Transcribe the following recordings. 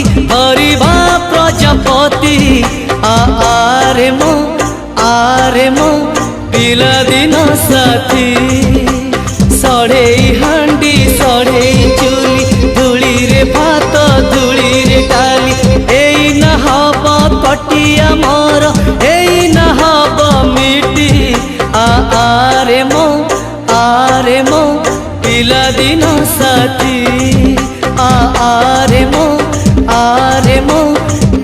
साथी धरिबा प्रजापति आरे मो पिला दिन साथी सढ़ेई हांडी सढ़ेई चुली धूली रे भात धूली रे डाली एई न हब कटिया मोर एई न हब मिटी आरे मो पिला दिन साथी आरे मो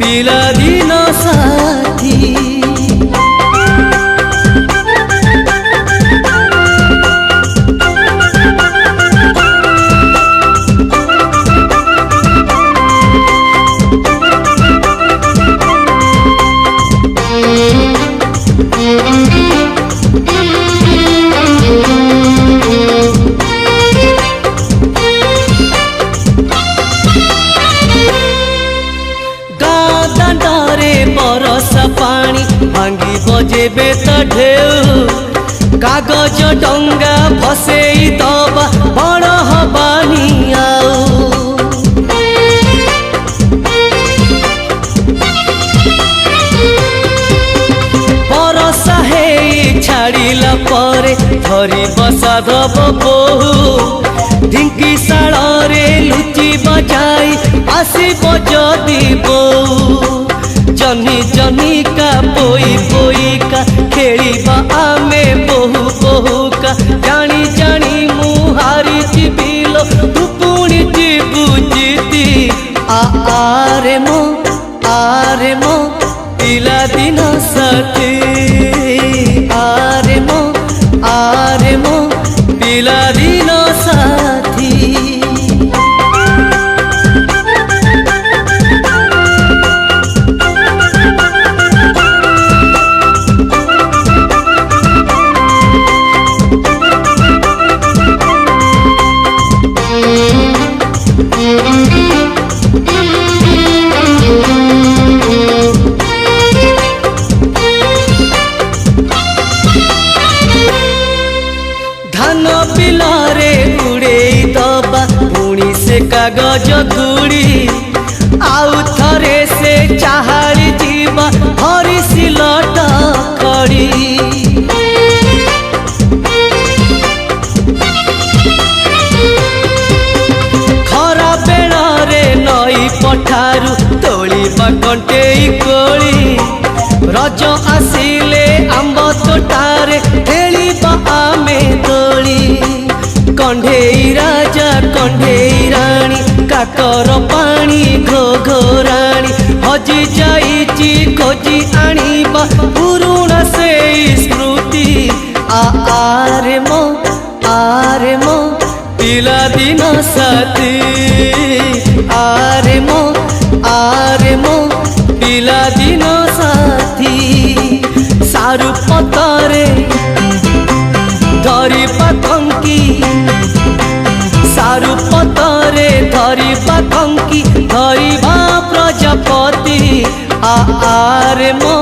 पिला दिन साथी पानी भांगी बजेबे त ढेउ कागज डंगा भसेई दबा बड़ हबानी आउ बरसा हेई छाड़िला परे धरी बसा दब बहु ढिंकी शाल रे लुचि बजाई आसिब जदि बऊ जनी जनी का पोई पोई का खेलिबा आमे बहु बहु का जानी जानी मुहारी चिबिलो तू पुणी जीबू जीती आरे मो पिला दिन साथी आरे मो पिला दिन साथी धान बिलरे उड़ेई दबा पुणी से कागज धूड़ी आउ थरे से चाहाड़ी जीवा हरी सिलट खड़ी खरा बेड़े नई पठारू तोलिबा कंटेई कोली रज आसिले आंब तोटारे खेलिबा आमे दोली कंढेई राजा कंढेई रानी काकर पानी घो घो रानी हजी जाइची खोजी आनिबा पुरुणा से स्मृति आरे मो पिला दिन साथी आरे मो पिला दिन साथी सारू पतरे धरी पाथंकी सारू पतरे धरी पाथंकी धरिबा प्रजापति आरे मो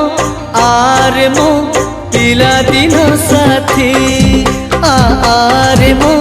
पिला दिन साथी आरे मो